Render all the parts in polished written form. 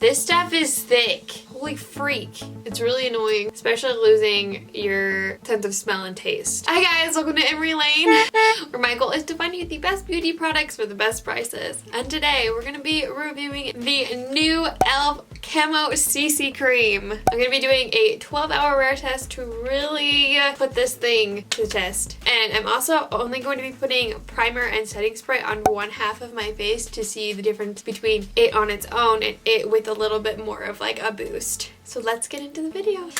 This stuff is thick. Holy freak. It's really annoying, especially losing your sense of smell and taste. Hi guys, welcome to Emmarie Lane, where my goal is to find you the best beauty products for the best prices. And today we're going to be reviewing the new e.l.f. Camo CC Cream. I'm going to be doing a 12-hour wear test to really put this thing to the test. And I'm also only going to be putting primer and setting spray on one half of my face to see the difference between it on its own and it with a little bit more of like a boost. So let's get into the video.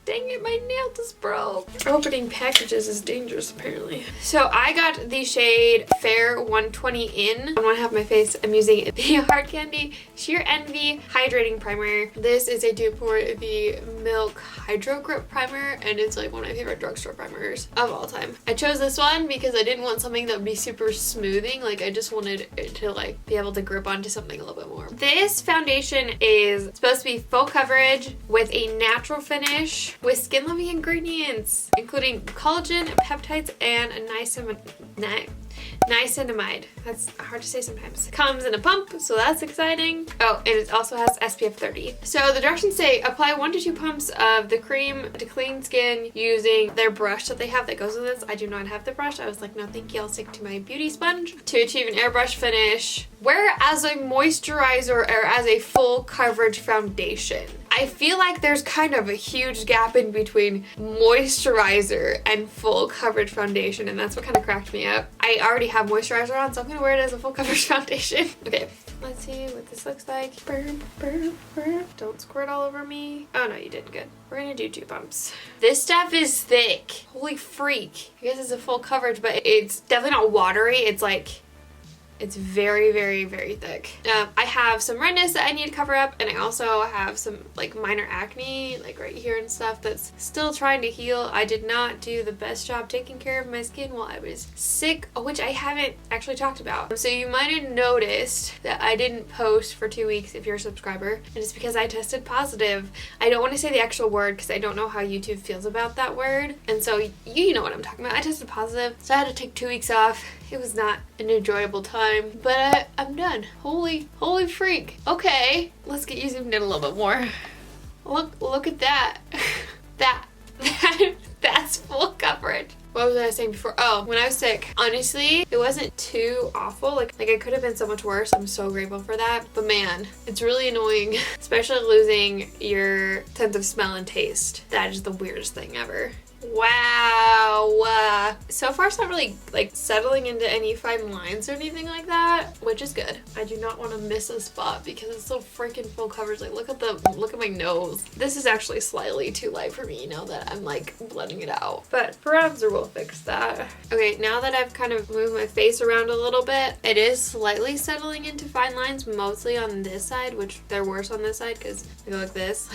Dang it, my nail just broke. Opening packages is dangerous apparently. So I got the shade Fair 120 in. On one half of my face, I'm using the Hard Candy Sheer Envy Hydrating Primer. This is a dupe for the Milk Hydro Grip Primer, and it's like one of my favorite drugstore primers of all time. I chose this one because I didn't want something that would be super smoothing. Like I just wanted it to like be able to grip onto something a little bit more. This foundation is supposed to be full coverage with a natural finish with skin-loving ingredients, including collagen, peptides, and niacinamide. That's hard to say sometimes. Comes in a pump, so that's exciting. Oh, and it also has SPF 30. So the directions say apply 1 to 2 pumps of the cream to clean skin using their brush that they have that goes with this. I do not have the brush. I was like, no thank you, I'll stick to my beauty sponge. To achieve an airbrush finish, wear as a moisturizer or as a full coverage foundation. I feel like there's kind of a huge gap in between moisturizer and full coverage foundation, and that's what kind of cracked me up. I already have moisturizer on, so I'm gonna wear it as a full coverage foundation. Okay, let's see what this looks like. Don't squirt all over me. Oh no, you did good. We're gonna do 2 pumps. This stuff is thick. Holy freak. I guess it's a full coverage, but it's definitely not watery. It's like, it's very, very, very thick. I have some redness that I need to cover up, and I also have some like minor acne like right here and stuff that's still trying to heal. I did not do the best job taking care of my skin while I was sick, which I haven't actually talked about. So you might have noticed that I didn't post for 2 weeks if you're a subscriber, and it's because I tested positive. I don't want to say the actual word because I don't know how YouTube feels about that word, and so you know what I'm talking about. I tested positive, so I had to take 2 weeks off. It was not an enjoyable time, but I'm done. Holy freak. Okay, let's get you zoomed in a little bit more. Look at that. That's full coverage. What was I saying before? Oh, when I was sick, honestly, it wasn't too awful. Like I could have been so much worse. I'm so grateful for that. But man, it's really annoying, especially losing your sense of smell and taste. That is the weirdest thing ever. Wow. So far it's not really like settling into any fine lines or anything like that, which is good. I do not want to miss a spot because it's so freaking full coverage. Like look at my nose. This is actually slightly too light for me now that I'm like blending it out, but bronzer will fix that. Okay, now that I've kind of moved my face around a little bit, it is slightly settling into fine lines, mostly on this side, which they're worse on this side because I go like this.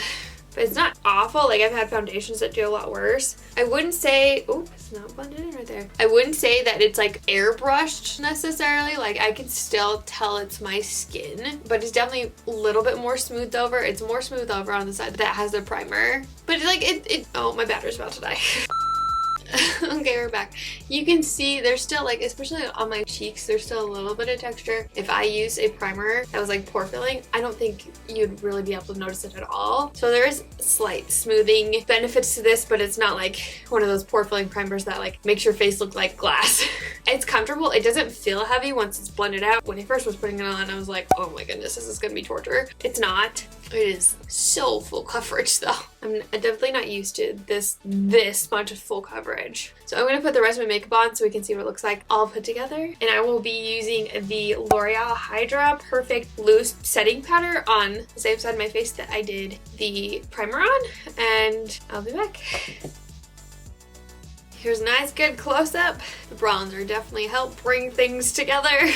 But it's not awful. Like I've had foundations that do a lot worse. I wouldn't say, oh, it's not blended in right there. I wouldn't say that it's like airbrushed necessarily. Like I can still tell it's my skin, but it's definitely a little bit more smoothed over. It's more smooth over on the side that has the primer. But it's like oh, my battery's about to die. Okay, we're back. You can see there's still like, especially on my cheeks, there's still a little bit of texture. If I use a primer that was like pore filling, I don't think you'd really be able to notice it at all. So there is slight smoothing benefits to this, but it's not like one of those pore filling primers that like makes your face look like glass. It's comfortable. It doesn't feel heavy once it's blended out. When I first was putting it on, I was like, oh my goodness, this is gonna be torture. It's not. It is so full coverage though. I'm definitely not used to this much full coverage. So I'm going to put the rest of my makeup on so we can see what it looks like all put together. And I will be using the L'Oreal Hydra Perfect Loose Setting Powder on the same side of my face that I did the primer on. And I'll be back. Here's a nice good close-up. The bronzer definitely helped bring things together.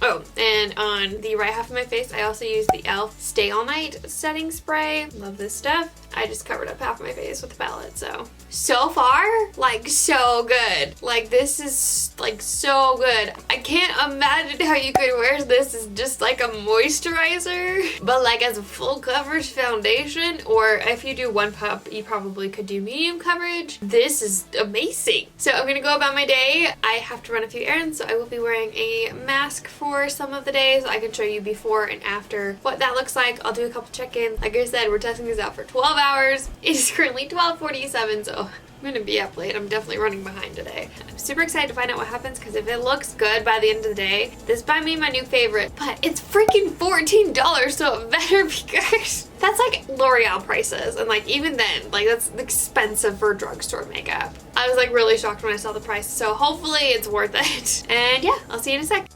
Oh, and on the right half of my face, I also use the e.l.f. Stay All Night setting spray. Love this stuff. I just covered up half my face with the palette, so so far, like so good. Like this is like so good. I can't imagine how you could wear this as just like a moisturizer, but like as a full coverage foundation, or if you do one puff, you probably could do medium coverage. This is amazing. So I'm gonna go about my day. I have to run a few errands, so I will be wearing a mask for some of the days. I can show you before and after what that looks like. I'll do a couple check-ins. Like I said, we're testing this out for 12 hours. It is currently 12:47, so I'm gonna be up late. I'm definitely running behind today. I'm super excited to find out what happens, because if it looks good by the end of the day, this might be my new favorite. But it's freaking $14, so it better be good. That's like L'Oreal prices, and like even then, like that's expensive for drugstore makeup. I was like really shocked when I saw the price, so hopefully it's worth it. And yeah, I'll see you in a sec.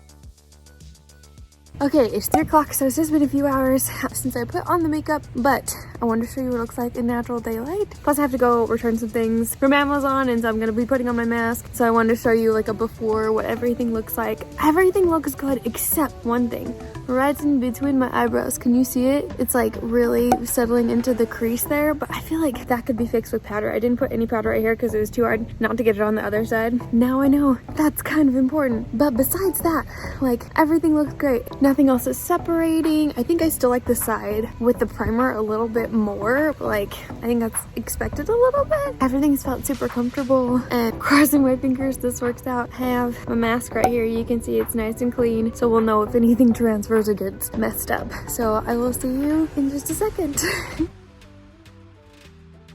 Okay, it's 3 o'clock, so it's just been a few hours since I put on the makeup, but I wanted to show you what it looks like in natural daylight. Plus I have to go return some things from Amazon, and so I'm gonna be putting on my mask. So I wanted to show you like a before, what everything looks like. Everything looks good except one thing. Right in between my eyebrows. Can you see it? It's like really settling into the crease there, but I feel like that could be fixed with powder. I didn't put any powder right here because it was too hard not to get it on the other side. Now I know that's kind of important. But besides that, like everything looks great. Nothing else is separating. I think I still like the side with the primer a little bit more. Like I think that's expected a little bit. Everything's felt super comfortable, and crossing my fingers this works out. I have a mask right here. You can see it's nice and clean, so we'll know if anything transfers or gets messed up. So I will see you in just a second.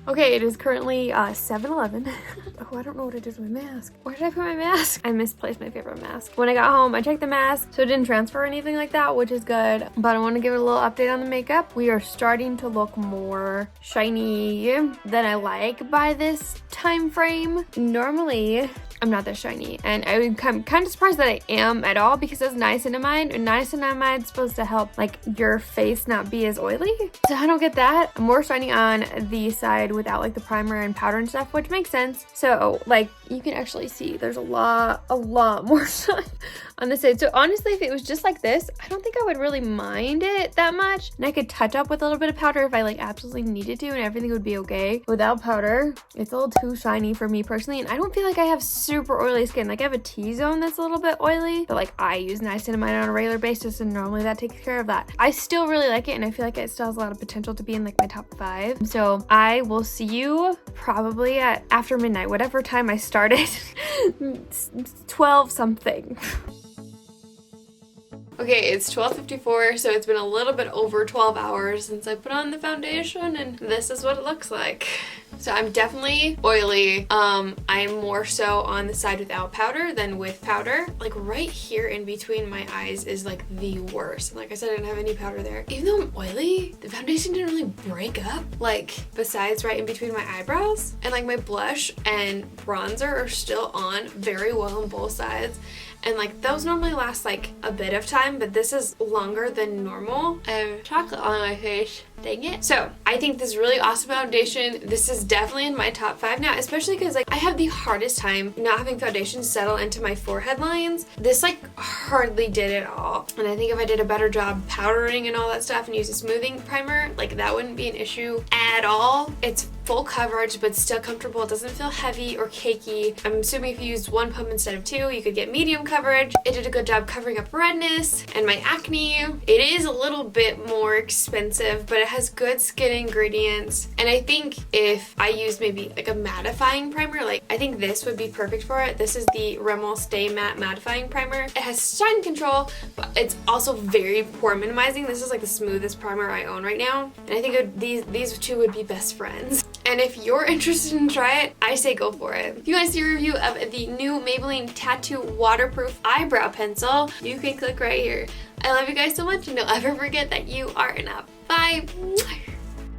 Okay, it is currently 7:11. Oh, I don't know what I did with my mask. Where did I put my mask? I misplaced my favorite mask. When I got home, I checked the mask, so it didn't transfer or anything like that, which is good. But I want to give it a little update on the makeup. We are starting to look more shiny than I like by this time frame. Normally, I'm not that shiny, and I'm kind of surprised that I am at all, because it's niacinamide, and niacinamide is supposed to help like your face not be as oily. So I don't get that. I'm more shiny on the side without like the primer and powder and stuff, which makes sense. So like you can actually see there's a lot more shine on the side. So honestly, if it was just like this, I don't think I would really mind it that much, and I could touch up with a little bit of powder if I like absolutely needed to, and everything would be okay. Without powder, it's a little too shiny for me personally, and I don't feel like I have super oily skin. Like I have a T-zone that's a little bit oily, but like I use niacinamide on a regular basis, and normally that takes care of that. I still really like it, and I feel like it still has a lot of potential to be in like my top 5. So I will see you probably at after midnight, whatever time I started. 12 something. Okay, it's 12:54, so it's been a little bit over 12 hours since I put on the foundation, and this is what it looks like. So I'm definitely oily. I'm more so on the side without powder than with powder. Like right here in between my eyes is like the worst. Like I said, I didn't have any powder there. Even though I'm oily, the foundation didn't really break up. Like besides right in between my eyebrows, and like my blush and bronzer are still on very well on both sides. And like those normally last like a bit of time, but this is longer than normal. I have chocolate on my face. Dang it. So I think this is really awesome foundation. This is definitely in my top 5 now, especially because like I have the hardest time not having foundation settle into my forehead lines. This like hardly did it all. And I think if I did a better job powdering and all that stuff and use a smoothing primer, like that wouldn't be an issue at all. It's full coverage, but still comfortable. It doesn't feel heavy or cakey. I'm assuming if you used 1 pump instead of 2, you could get medium coverage. It did a good job covering up redness and my acne. It is a little bit more expensive, but it has good skin ingredients. And I think if I used maybe like a mattifying primer, like I think this would be perfect for it. This is the Rimmel Stay Matte Mattifying Primer. It has shine control, but it's also very pore minimizing. This is like the smoothest primer I own right now. And I think these two would be best friends. And if you're interested in try it, I say go for it. If you want to see a review of the new Maybelline Tattoo Waterproof Eyebrow Pencil, you can click right here. I love you guys so much, and don't ever forget that you are enough. Bye!